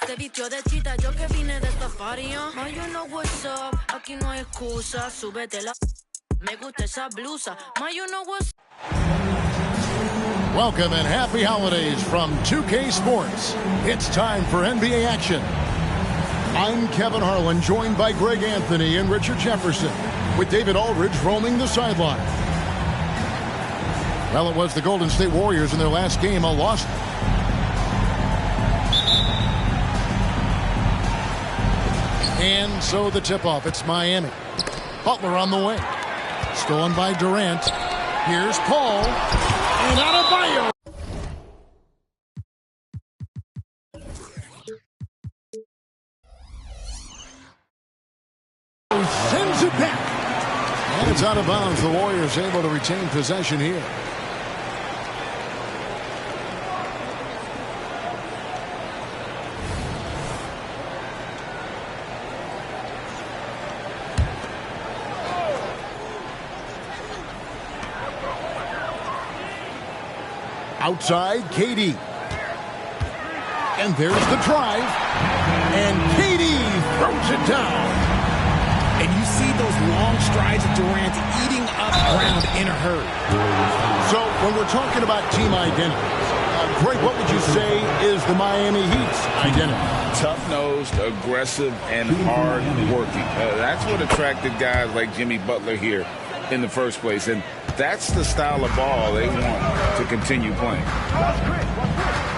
Se vistió de chita, yo que vine de safari. Ma, you know what's up, aquí no hay excusa. Súbetela, me gusta esa blusa. Ma, you know what's Welcome and happy holidays from 2K Sports. It's time for NBA action. I'm Kevin Harlan, joined by Greg Anthony and Richard Jefferson, with David Aldridge roaming the sideline. Well, it was the Golden State Warriors in their last game, a loss. And so the tip-off, it's Miami. Butler on the way. Stolen by Durant. Here's Paul. And Adebayo. Sends it back. And it's out of bounds. The Warriors able to retain possession here. Outside, KD. And there's the drive. And KD throws it down. And you see those long strides of Durant eating up ground in a hurry. So when we're talking about team identity, Greg, what would you say is the Miami Heat's identity? Tough-nosed, aggressive, and hard-working. That's what attracted guys like Jimmy Butler here in the first place. And that's the style of ball they want to continue playing.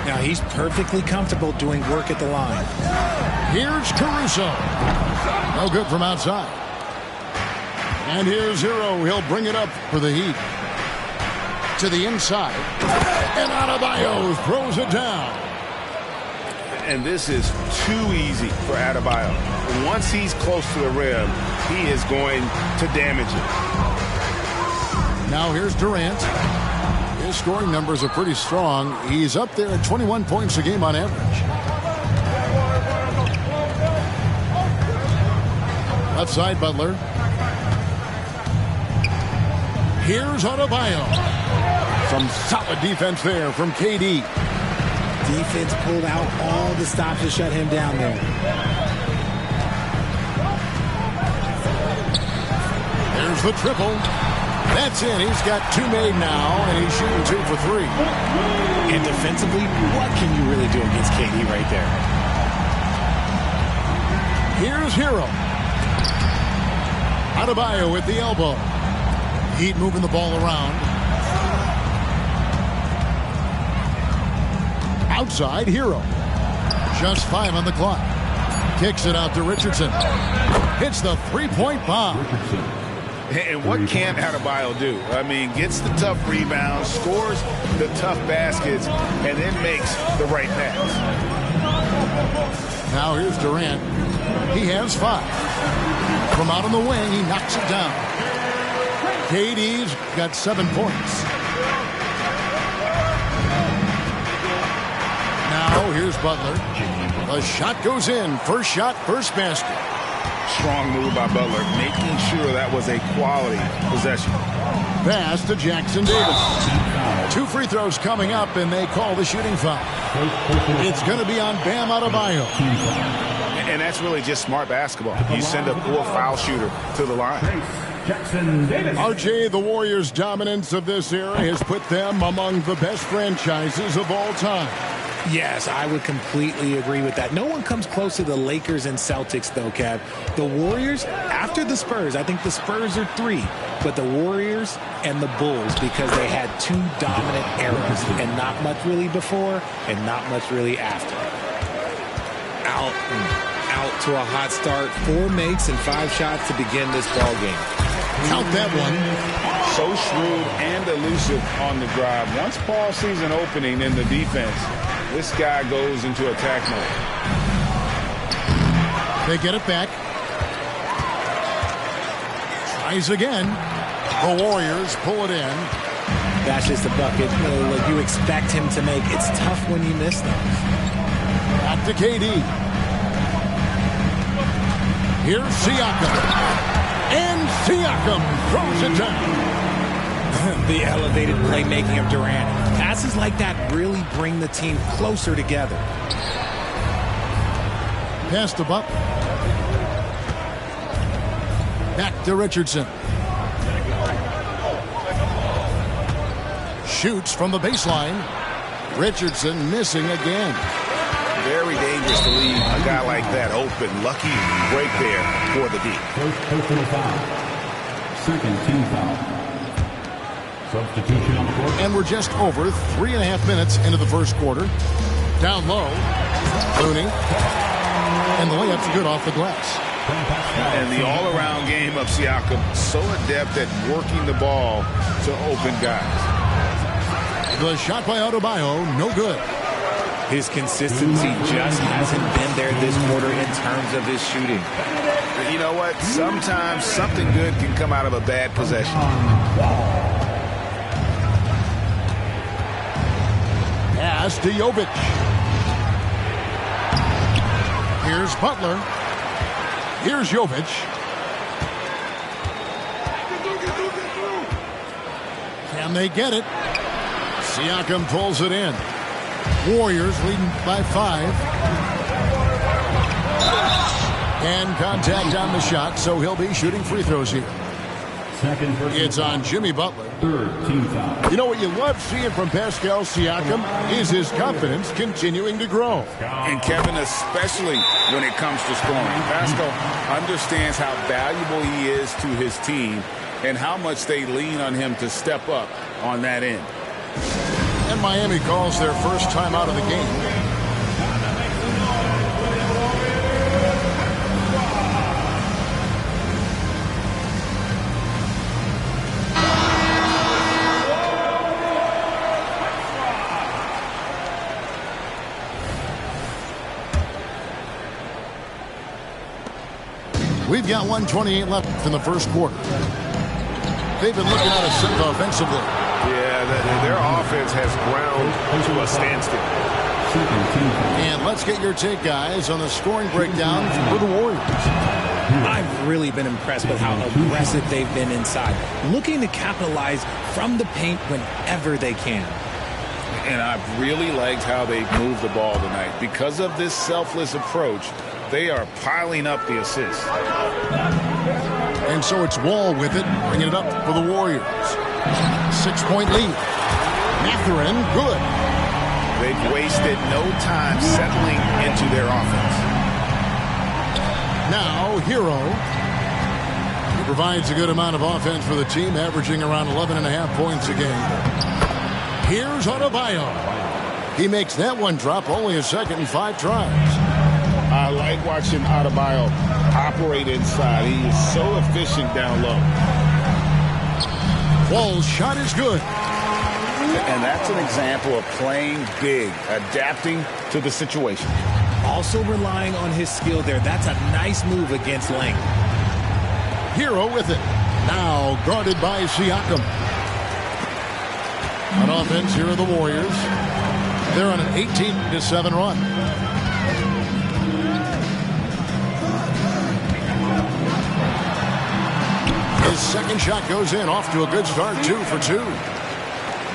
Now he's perfectly comfortable doing work at the line. Here's Caruso. No good from outside. And here's Hero. He'll bring it up for the Heat. To the inside. And Adebayo throws it down. And this is too easy for Adebayo. Once he's close to the rim, he is going to damage it. Now here's Durant. His scoring numbers are pretty strong. He's up there at 21 points a game on average. Left side, Butler. Here's Adebayo. Some solid defense there from KD. Defense pulled out all the stops to shut him down there. There's the triple. That's in. He's got two made now, and he's shooting 2 for 3. And defensively, what can you really do against KD right there? Here's Hero. Adebayo with the elbow. Heat moving the ball around. Outside, Hero. Just 5 on the clock. Kicks it out to Richardson. Hits the three-point bomb. And what can't Adebayo do? I mean, gets the tough rebounds, scores the tough baskets, and then makes the right pass. Now here's Durant. He has 5. From out on the wing, he knocks it down. KD's got 7 points. Now here's Butler. The shot goes in. First shot, first basket. Strong move by Butler, making sure that was a quality possession. Pass to Jackson Davis. 2 free throws coming up, and they call the shooting foul. It's going to be on Bam Adebayo. And that's really just smart basketball. You send a poor foul shooter to the line. RJ, the Warriors' dominance of this era has put them among the best franchises of all time. Yes, I would completely agree with that. No one comes close to the Lakers and Celtics, though, Kev. The Warriors, after the Spurs, I think the Spurs are 3, but the Warriors and the Bulls, because they had 2 dominant eras, and not much really before and not much really after. Out to a hot start. 4 makes and 5 shots to begin this ball game. Count that one. So shrewd and elusive on the drive. Once Paul sees an opening in the defense, this guy goes into attack mode. They get it back. Tries again. The Warriors pull it in. That's just a bucket you expect him to make. It's tough when you miss them. Back to KD. Here's Siakam. And Siakam throws it down. The elevated playmaking of Durant. Passes like that really bring the team closer together. Pass to Butler. Back to Richardson. Shoots from the baseline. Richardson missing again. Very dangerous to leave a guy like that open. Lucky break there for the D. First personal foul. Second team foul. Substitution on the court. And we're just over 3.5 minutes into the first quarter. Down low. Looney. And the layup's good off the glass. And the all-around game of Siakam, so adept at working the ball to open guys. The shot by Adebayo, no good. His consistency just hasn't been there this quarter in terms of his shooting. You know what? Sometimes something good can come out of a bad possession. Pass to Jovic. Here's Butler. Here's Jovic. Can they get it? Siakam pulls it in. Warriors leading by 5. And contact on the shot, so he'll be shooting free throws here. It's on Jimmy Butler. Third team foul. You know what you love seeing from Pascal Siakam is his confidence continuing to grow. And Kevin, especially when it comes to scoring. Pascal understands how valuable he is to his team and how much they lean on him to step up on that end. And Miami calls their first time out of the game. We've got 1:28 left in the first quarter. They've been looking at us offensively. Yeah, their offense has ground to a standstill. And let's get your take, guys, on the scoring breakdown for the Warriors. I've really been impressed with how aggressive they've been inside, looking to capitalize from the paint whenever they can. And I've really liked how they've moved the ball tonight. Because of this selfless approach, they are piling up the assists. And so it's Wall with it, bringing it up for the Warriors. 6-point lead. Mathurin, good. They've wasted no time settling into their offense. Now, Hero. He provides a good amount of offense for the team, averaging around 11.5 points a game. Here's Adebayo. He makes that one drop, only a second in 5 tries. I like watching Adebayo operate inside. He is so efficient down low. Wall's shot is good. And that's an example of playing big, adapting to the situation. Also relying on his skill there. That's a nice move against length. Hero with it. Now guarded by Siakam. On offense, here are the Warriors. They're on an 18-7 run. His second shot goes in, off to a good start, 2 for 2.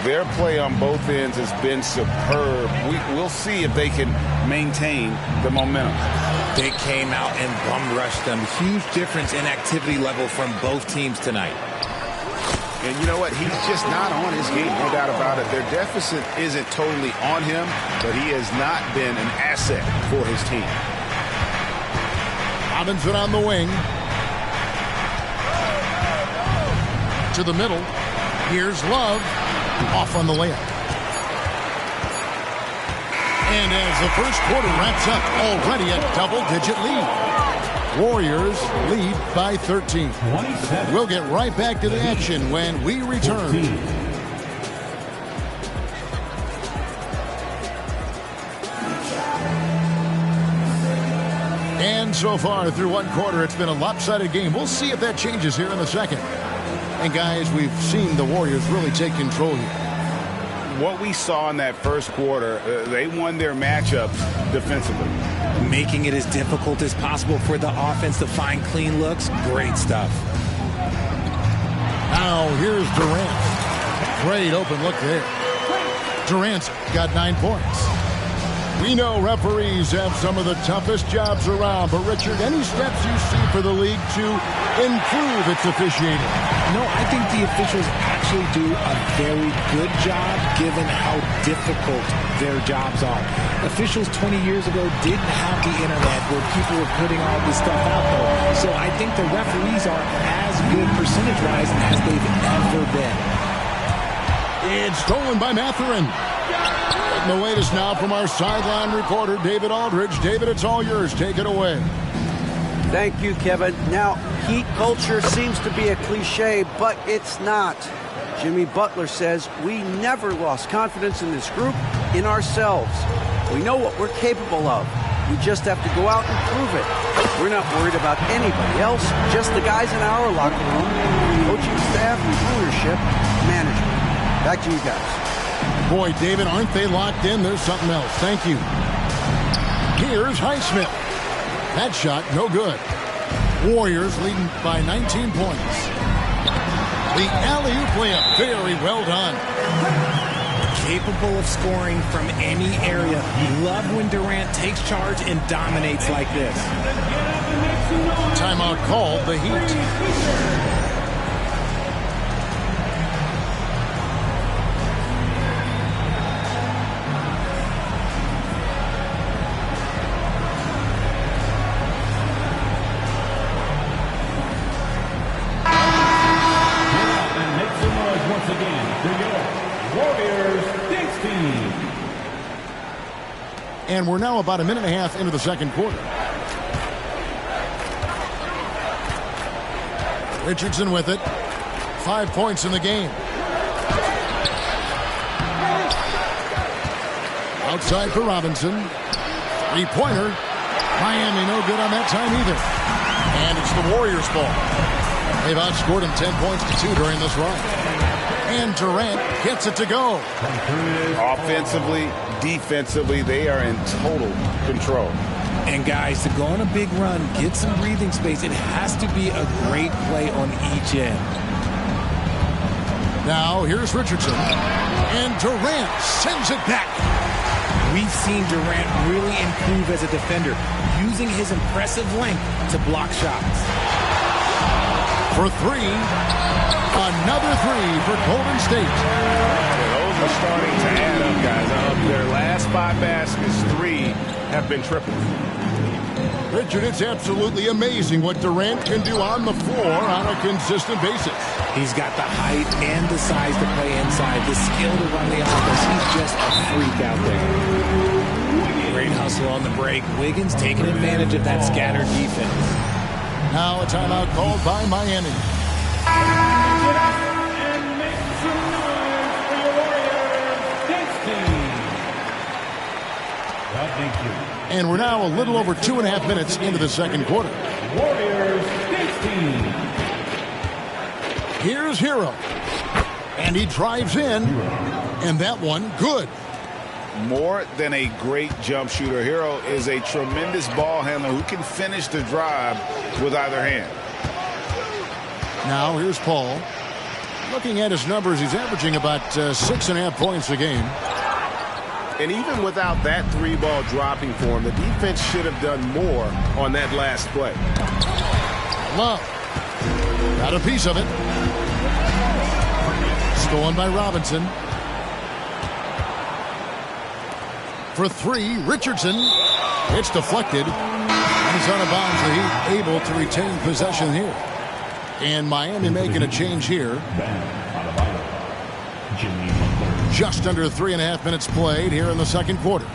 Their play on both ends has been superb. We'll see if they can maintain the momentum. They came out and bum rushed them. Huge difference in activity level from both teams tonight. And you know what? He's just not on his game, no doubt about it. Their deficit isn't totally on him, but he has not been an asset for his team. Robinson on the wing. To the middle. Here's Love. Off on the layup. And as the first quarter wraps up, already a double-digit lead. Warriors lead by 13. We'll get right back to the action when we return. And so far through one quarter, it's been a lopsided game. We'll see if that changes here in the second. And guys, we've seen the Warriors really take control here. What we saw in that first quarter, they won their matchups defensively. Making it as difficult as possible for the offense to find clean looks. Great stuff. Now here's Durant. Great open look there. Durant's got 9 points. We know referees have some of the toughest jobs around, but Richard, any steps you see for the league to improve its officiating? No, I think the officials actually do a very good job given how difficult their jobs are. Officials 20 years ago didn't have the internet where people were putting all this stuff out there. So I think the referees are as good percentage-wise as they've ever been. It's stolen by Matherin. The latest now from our sideline reporter, David Aldridge. David, it's all yours. Take it away. Thank you, Kevin. Now, heat culture seems to be a cliche, but it's not. Jimmy Butler says we never lost confidence in this group, in ourselves. We know what we're capable of. We just have to go out and prove it. We're not worried about anybody else, just the guys in our locker room, coaching staff, ownership, management. Back to you guys. Boy, David, aren't they locked in? There's something else. Thank you. Here's Highsmith. That shot, no good. Warriors leading by 19 points. The alley-oop layup, very well done. Capable of scoring from any area. Love when Durant takes charge and dominates like this. Timeout called, the Heat. And we're now about a minute and a half into the second quarter. Richardson with it. 5 points in the game. Outside for Robinson. Three-pointer. Miami no good on that time either. And it's the Warriors' ball. They've outscored them 10 points to 2 during this run. And Durant gets it to go. Offensively, defensively, they are in total control. And guys, to go on a big run, get some breathing space, it has to be a great play on each end. Now here's Richardson. And Durant sends it back. We've seen Durant really improve as a defender, using his impressive length to block shots. For three. Another three for Golden State. Well, those are starting to add up, guys. Of their last 5 baskets, 3 have been triples. Richard, it's absolutely amazing what Durant can do on the floor on a consistent basis. He's got the height and the size to play inside, the skill to run the offense. He's just a freak out there. Great hustle on the break. Wiggins taking advantage of that scattered defense. Now a timeout called by Miami. And make some noise for your Warriors. Thank you. And we're now a little over 2.5 minutes into the second quarter. Warriors 16. Here's Hero. And he drives in. And that one, good. More than a great jump shooter, Hero is a tremendous ball handler who can finish the drive with either hand. Now here's Paul. Looking at his numbers, he's averaging about 6.5 points a game. And even without that 3-ball dropping for him, the defense should have done more on that last play. Love. Got a piece of it. Stolen by Robinson. For 3, Richardson. It's deflected. And he's out of bounds. The Heat able to retain possession here. And Miami making a change here. Just under 3.5 minutes played here in the second quarter.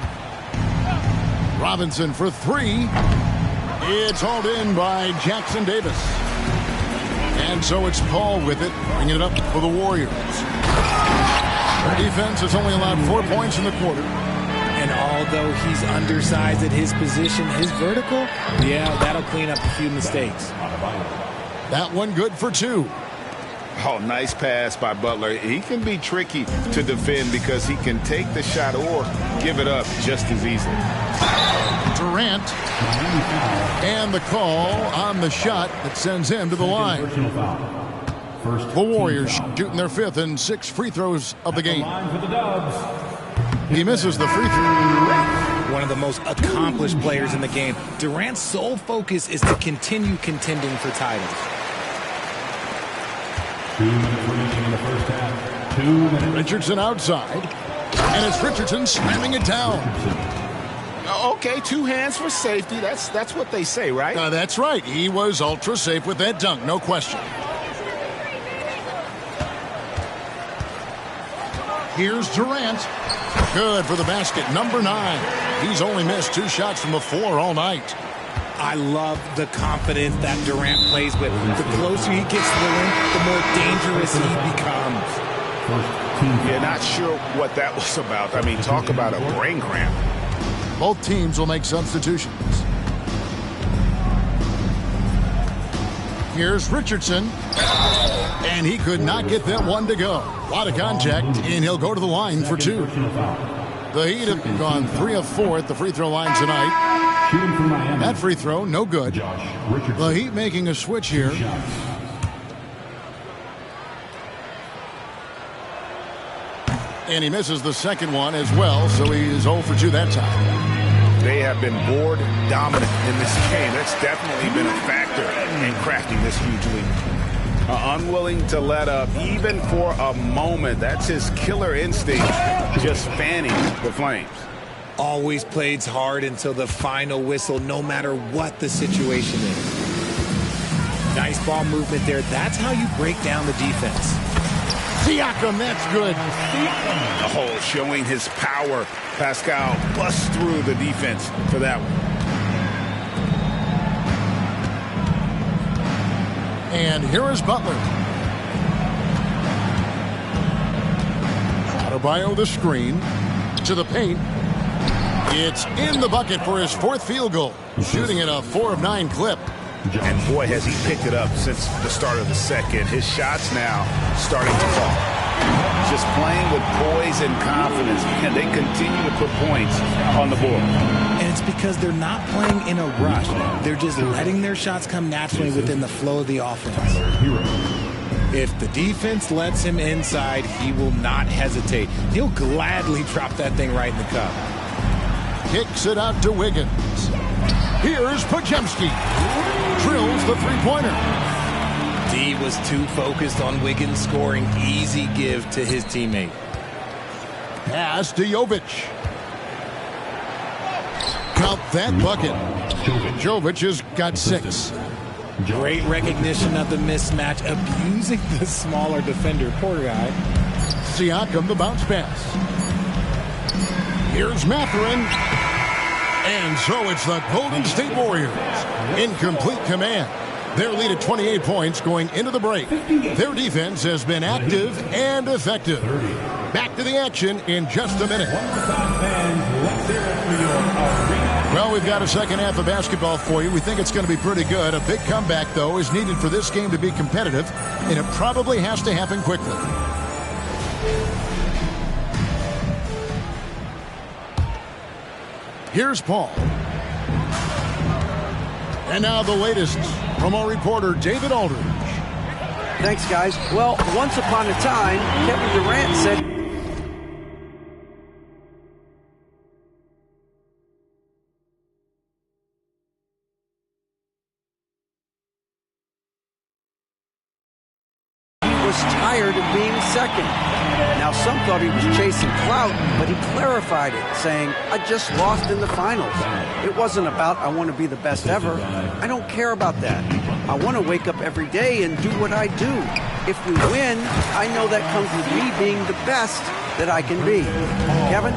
Robinson for 3. It's hauled in by Jackson Davis. And so it's Paul with it, bringing it up for the Warriors. Their defense has only allowed 4 points in the quarter. And although he's undersized at his position, his vertical, yeah, that'll clean up a few mistakes. That one good for 2. Oh, nice pass by Butler. He can be tricky to defend because he can take the shot or give it up just as easily. Durant. And the call on the shot that sends him to the line. The Warriors shooting their 5th and 6th free throws of the game. He misses the free throw. one of the most accomplished players in the game. Durant's sole focus is to continue contending for titles. 2 minutes remaining in the first half. 2 minutes. Richardson outside, and it's Richardson slamming it down. Okay, 2 hands for safety. That's what they say, right? That's right. He was ultra safe with that dunk, no question. Here's Durant. Good for the basket, number 9. He's only missed 2 shots from the floor all night. I love the confidence that Durant plays with. The closer he gets to the rim, the more dangerous he becomes. Yeah, not sure what that was about. I mean, talk about a brain cramp. Both teams will make substitutions. Here's Richardson. And he could not get that one to go. A lot of contact, and he'll go to the line for 2. The Heat have gone 3 of 4 at the free throw line tonight. That free throw, no good. The Heat making a switch here. And he misses the second one as well, so he is 0 for 2 that time. They have been board dominant in this game. That's definitely been a factor in crafting this huge lead. Unwilling to let up even for a moment. That's his killer instinct, just fanning the flames. Always plays hard until the final whistle, no matter what the situation is. Nice ball movement there. That's how you break down the defense. Siakam, that's good. Oh, showing his power. Pascal busts through the defense for that one. And here is Butler. Adebayo the screen to the paint. It's in the bucket for his 4th field goal. Shooting at a 4 of 9 clip. And boy, has he picked it up since the start of the second. His shots now starting to fall. Just playing with poise and confidence. And they continue to put points on the board. And it's because they're not playing in a rush. They're just letting their shots come naturally within the flow of the offense. If the defense lets him inside, he will not hesitate. He'll gladly drop that thing right in the cup. Kicks it out to Wiggins. Here's Podziemski. Drills the three-pointer. D was too focused on Wiggins scoring. Easy give to his teammate. Pass to Jovic. Count that bucket. Jovic has got 6. Great recognition of the mismatch, abusing the smaller defender. Poor guy. Siakam the bounce pass. Here's Mathurin. And so it's the Golden State Warriors in complete command. Their lead at 28 points going into the break. Their defense has been active and effective. Back to the action in just a minute. Well, we've got a second half of basketball for you. We think it's going to be pretty good. A big comeback, though, is needed for this game to be competitive, and it probably has to happen quickly. Here's Paul. And now the latest from our reporter, David Aldridge. Thanks, guys. Well, once upon a time, Kevin Durant said he was tired of being second. Now, some thought he was chasing clout, but he clarified it, saying, I just lost in the finals. It wasn't about I want to be the best ever. I don't care about that. I want to wake up every day and do what I do. If we win, I know that comes with me being the best that I can be. Kevin?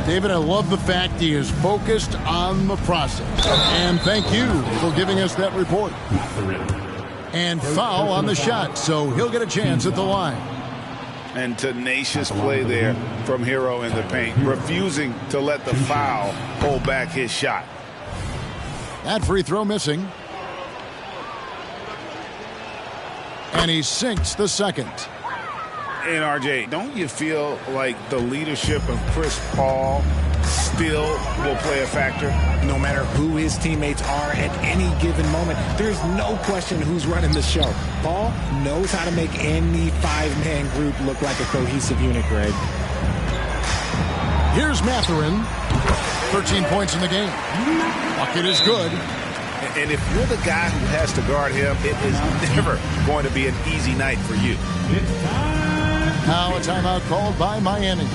David, I love the fact he is focused on the process. And thank you for giving us that report. And foul on the shot, so he'll get a chance at the line. And tenacious play there from Hero in the paint, refusing to let the foul hold back his shot. That free throw missing. And he sinks the second. And RJ, don't you feel like the leadership of Chris Paul still will play a factor? No matter who his teammates are at any given moment, there's no question who's running the show. Paul knows how to make any five-man group look like a cohesive unit, Greg. Here's Mathurin. 13 points in the game. Bucket is good. And if you're the guy who has to guard him, it is never going to be an easy night for you. Now a timeout called by Miami.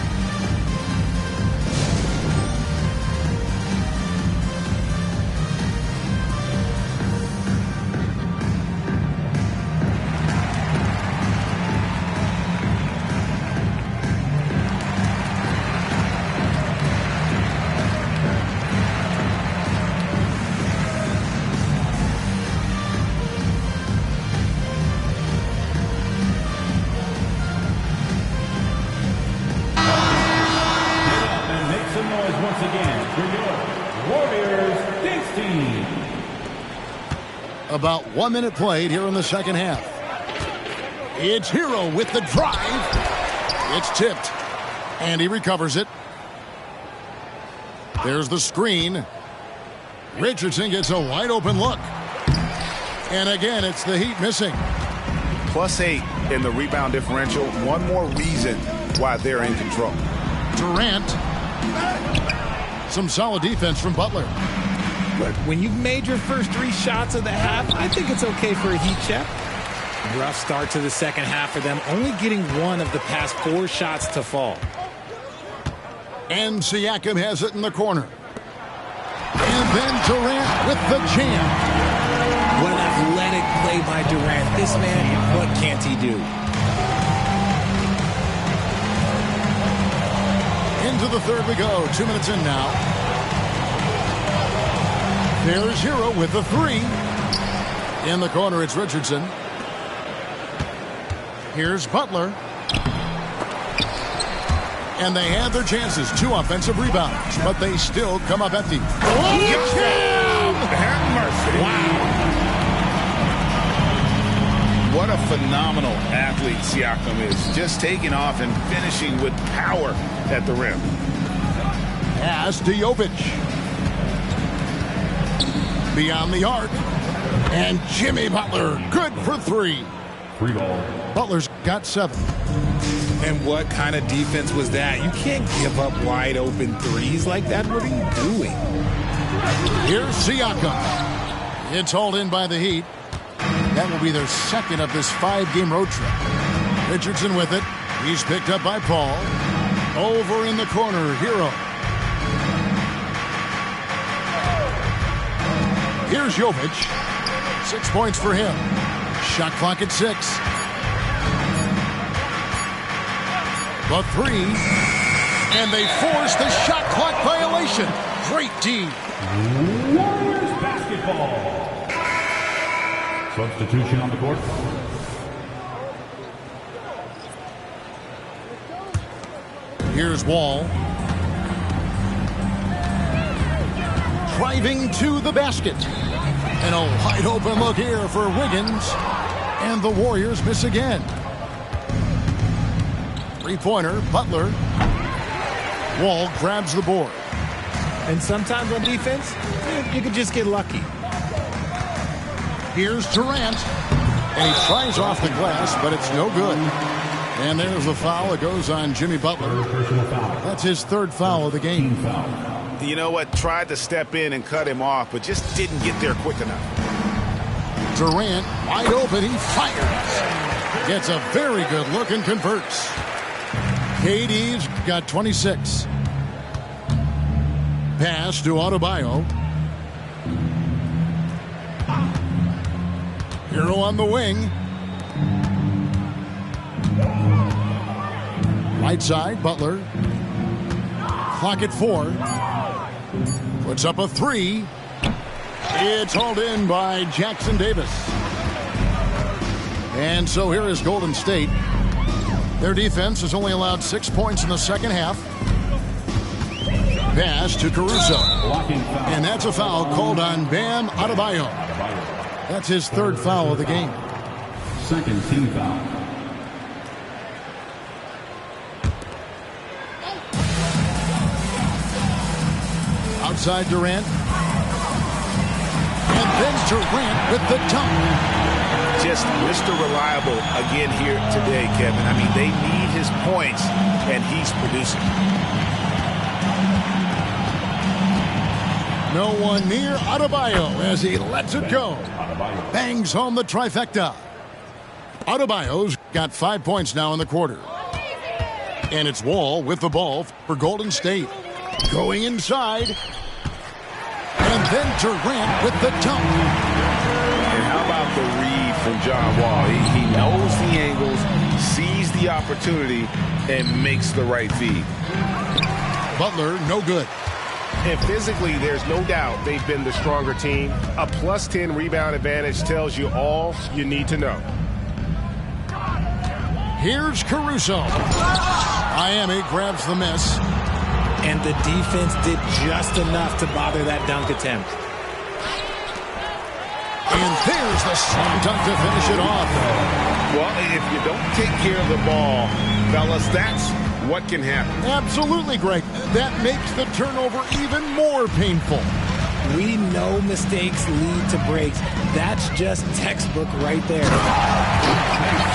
About 1 minute played here in the second half. It's Hero with the drive. It's tipped, and he recovers it. There's the screen. Richardson gets a wide open look. And again, it's the Heat missing. +8 in the rebound differential. One more reason why they're in control. Durant. Some solid defense from Butler. Look, when you've made your first 3 shots of the half, I think it's okay for a Heat check. Rough start to the second half for them, only getting 1 of the past 4 shots to fall. And Siakam has it in the corner. And then Durant with the jam. What an athletic play by Durant. This man, what can't he do? Into the third we go. 2 minutes in now. There's Hero with the 3. In the corner, it's Richardson. Here's Butler. And they had their chances. 2 offensive rebounds, but they still come up empty. Oh, jam! Have mercy. Wow. What a phenomenal athlete Siakam is. Just taking off and finishing with power at the rim. Pass to Jovic. Beyond the arc. And Jimmy Butler, good for 3. 3 ball. Butler's got 7. And what kind of defense was that? You can't give up wide open threes like that. What are you doing? Here's Siakam. It's hauled in by the Heat. That will be their second of this 5-game road trip. Richardson with it. He's picked up by Paul. Over in the corner, Hero. Here's Jovic. 6 points for him. Shot clock at 6. The 3. And they force the shot clock violation. Great D. Warriors basketball. Substitution on the court. Here's Wall. Driving to the basket. And a wide open look here for Wiggins. And the Warriors miss again. 3-pointer, Butler. Wall grabs the board. And sometimes on defense, you can just get lucky. Here's Durant. And he tries off the glass, but it's no good. And there's the foul. It goes on Jimmy Butler. That's his 3rd foul of the game. You know what? Tried to step in and cut him off, but just didn't get there quick enough. Durant, wide open. He fires. Gets a very good look and converts. KD's got 26. Pass to Adebayo. Hero on the wing. Right side, Butler. Clock at 4. Puts up a 3. It's hauled in by Jackson Davis. And so here is Golden State. Their defense has only allowed 6 points in the second half. Pass to Caruso. And that's a foul called on Bam Adebayo. That's his 3rd foul of the game. 2nd team foul. Outside Durant. And then Durant with the dunk. Just Mr. Reliable again here today, Kevin. I mean, they need his points, and he's producing. No one near Adebayo as he lets it go. Bangs home the trifecta. Adebayo's got 5 points now in the quarter. And it's Wall with the ball for Golden State. Going inside. And then Durant with the dunk. And how about the read from John Wall? He knows the angles, sees the opportunity, and makes the right feed. Butler, no good. And physically, there's no doubt they've been the stronger team. A plus 10 rebound advantage tells you all you need to know. Here's Caruso. Miami grabs the miss. And the defense did just enough to bother that dunk attempt. And there's the slam dunk to finish it off. Well, if you don't take care of the ball, fellas, that's what can happen. Absolutely, Greg. That makes the turnover even more painful. We know mistakes lead to breaks. That's just textbook right there.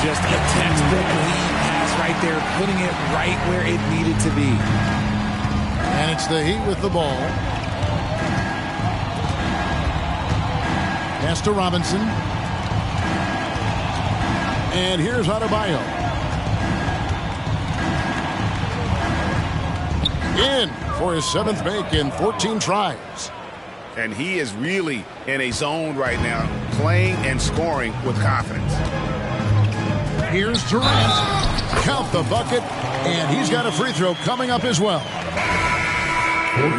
Just a textbook lead pass right there, putting it right where it needed to be. And it's the Heat with the ball. Pass to Robinson. And here's Adebayo. In for his 7th make in 14 tries. And he is really in a zone right now, playing and scoring with confidence. Here's Durant. Count the bucket, and he's got a free throw coming up as well.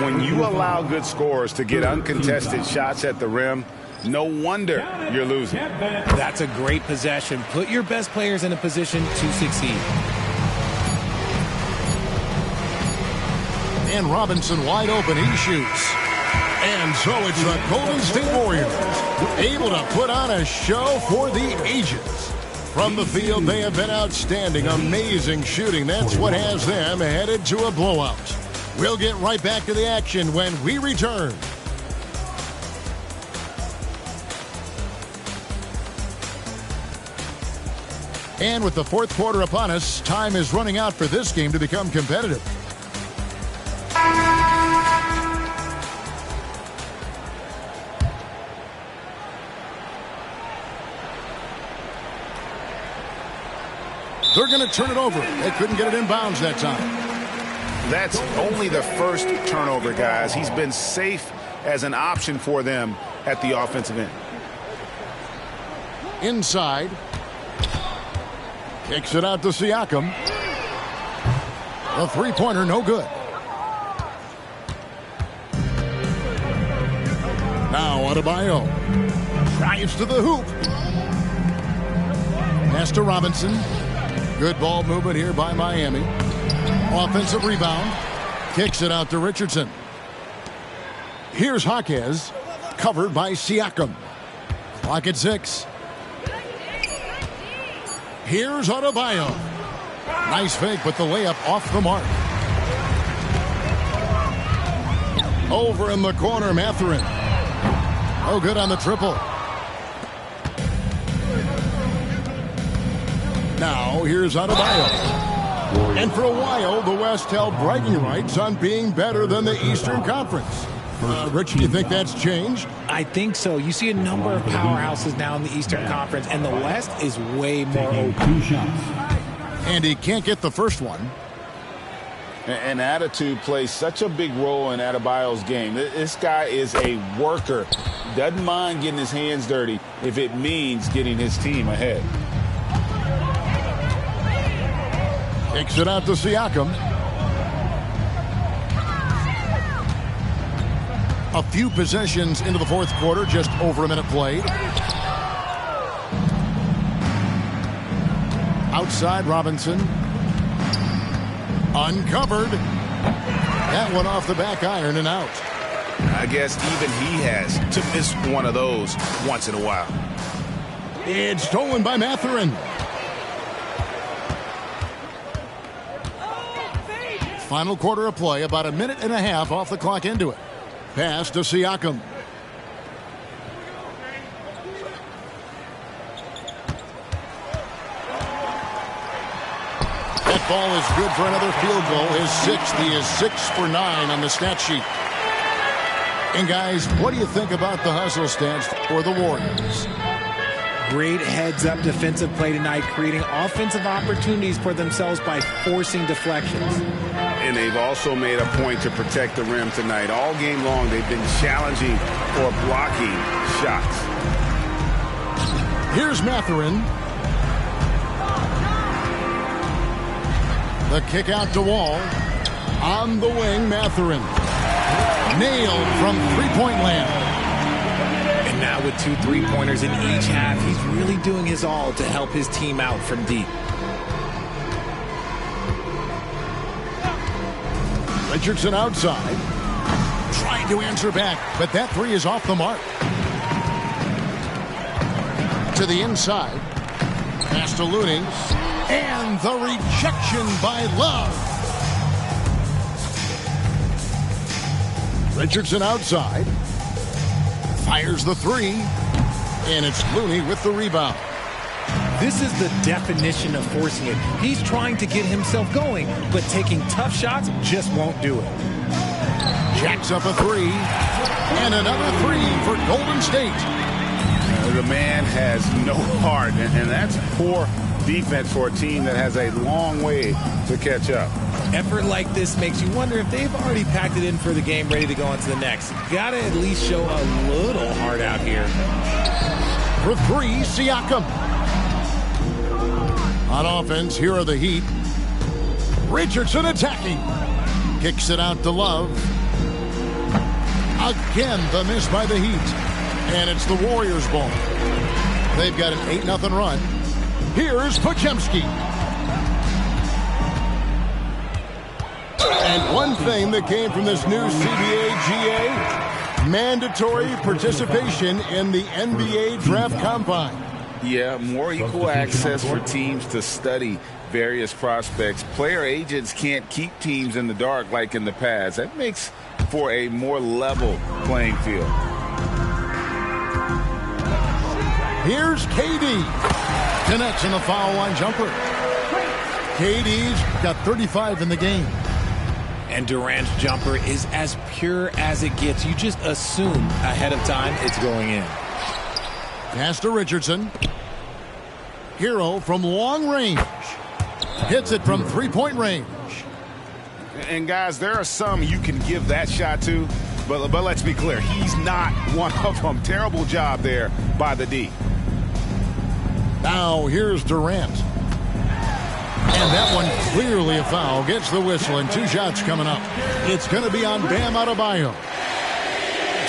When you allow good scorers to get uncontested shots at the rim, no wonder you're losing. That's a great possession. Put your best players in a position to succeed. And Robinson wide open. He shoots. And so it's the Golden State Warriors able to put on a show for the ages. From the field, they have been outstanding. Amazing shooting. That's what has them headed to a blowout. We'll get right back to the action when we return. And with the fourth quarter upon us, time is running out for this game to become competitive. They're going to turn it over. They couldn't get it in bounds that time. That's only the first turnover, guys. He's been safe as an option for them at the offensive end. Inside. Kicks it out to Siakam. The three-pointer, no good. Now Adebayo. Drives to the hoop. Pass to Robinson. Good ball movement here by Miami. Offensive rebound. Kicks it out to Richardson. Here's Jaquez. Covered by Siakam. Clock at 6. Here's Adebayo. Nice fake, but the layup off the mark. Over in the corner, Mathurin. Oh, good on the triple. Now, here's Adebayo. And for a while, the West held bragging rights on being better than the Eastern Conference. Rich, do you think that's changed? I think so. You see a number of powerhouses now in the Eastern Conference, and the West is way more open. 2 shots. And he can't get the first one. And attitude plays such a big role in Adebayo's game. This guy is a worker. Doesn't mind getting his hands dirty if it means getting his team ahead. Kicks it out to Siakam. A few possessions into the fourth quarter, just over a minute played. Outside Robinson. Uncovered. That one off the back iron and out. I guess even he has to miss one of those once in a while. It's stolen by Mathurin. Final quarter of play, about a minute and a half off the clock into it. Pass to Siakam. That ball is good for another field goal. His 6th. He is 6 for 9 on the stat sheet. And guys, what do you think about the hustle stance for the Warriors? Great heads-up defensive play tonight, creating offensive opportunities for themselves by forcing deflections. And they've also made a point to protect the rim tonight. All game long, they've been challenging for blocking shots. Here's Mathurin. The kick out to Wall. On the wing, Mathurin. Nailed from three-point land. And now with 2 3-pointers in each half, he's really doing his all to help his team out from deep. Richardson outside. Trying to answer back, but that three is off the mark. To the inside. Pass to Looney. And the rejection by Love. Richardson outside. Fires the three. And it's Looney with the rebound. This is the definition of forcing it. He's trying to get himself going, but taking tough shots just won't do it. Jacks up a three. And another three for Golden State. The man has no heart, and that's poor defense for a team that has a long way to catch up. Effort like this makes you wonder if they've already packed it in for the game, ready to go on to the next. Gotta at least show a little heart out here. For three, Siakam. On offense, here are the Heat. Richardson attacking. Kicks it out to Love. Again, the miss by the Heat. And it's the Warriors' ball. They've got an 8-0 run. Here's Podziemski. And one thing that came from this new CBA GA, mandatory participation in the NBA Draft Combine. Yeah, more equal access for teams to study various prospects. Player agents can't keep teams in the dark like in the past. That makes for a more level playing field. Here's KD. Connects in the foul line jumper. KD's got 35 in the game. And Durant's jumper is as pure as it gets. You just assume ahead of time it's going in. Pass to Richardson. Hero from long range. Hits it from three-point range. And guys, there are some you can give that shot to, but let's be clear, he's not one of them. Terrible job there by the D. Now here's Durant. And that one clearly a foul. Gets the whistle and 2 shots coming up. It's going to be on Bam Adebayo.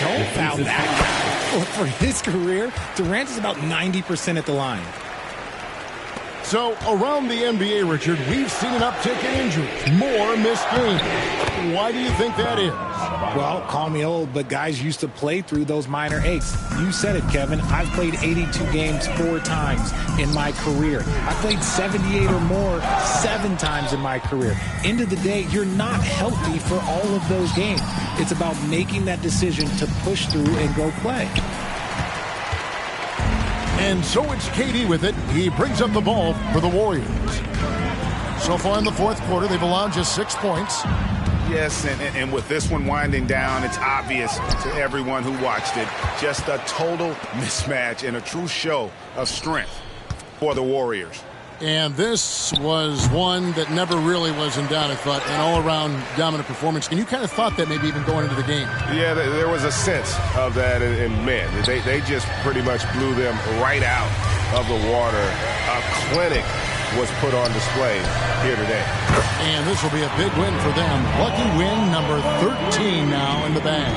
Don't foul that guy. For his career, Durant is about 90% at the line. So around the NBA, Richard, we've seen an uptick in injuries. More missed games. Why do you think that is? Well, call me old, but guys used to play through those minor aches. You said it, Kevin. I've played 82 games 4 times in my career. I played 78 or more 7 times in my career. End of the day, you're not healthy for all of those games. It's about making that decision to push through and go play. And so it's KD with it. He brings up the ball for the Warriors. So far in the fourth quarter, they've allowed just 6 points. Yes, and with this one winding down, it's obvious to everyone who watched it. Just a total mismatch and a true show of strength for the Warriors. And this was one that never really was in doubt, I thought, an all-around dominant performance. And you kind of thought that maybe even going into the game. Yeah, there was a sense of that, and man, they just pretty much blew them right out of the water. A clinic was put on display here today. And this will be a big win for them. Lucky win number 13 now in the bag.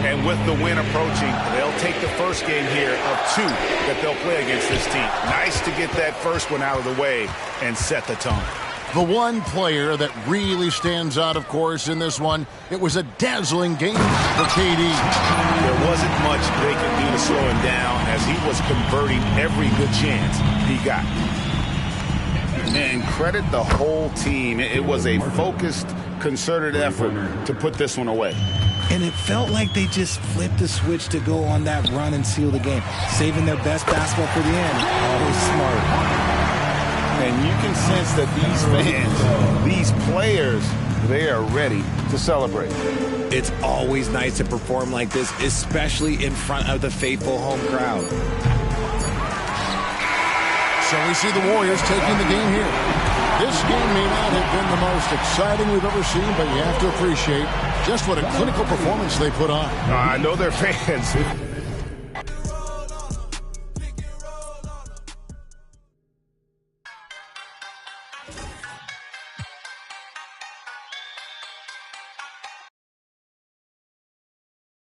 And with the win approaching, they'll take the first game here of 2 that they'll play against this team. Nice to get that first one out of the way and set the tone. The one player that really stands out, of course, in this one, it was a dazzling game for KD. There wasn't much they could do to slow him down as he was converting every good chance he got. And credit the whole team. It was a focused, concerted effort to put this one away. And it felt like they just flipped the switch to go on that run and seal the game, saving their best basketball for the end. Always smart. And you can sense that these fans, these players, they are ready to celebrate. It's always nice to perform like this, especially in front of the faithful home crowd. So we see the Warriors taking the game here. This game may not have been the most exciting we've ever seen, but you have to appreciate just what a clinical performance they put on. I know they're fans.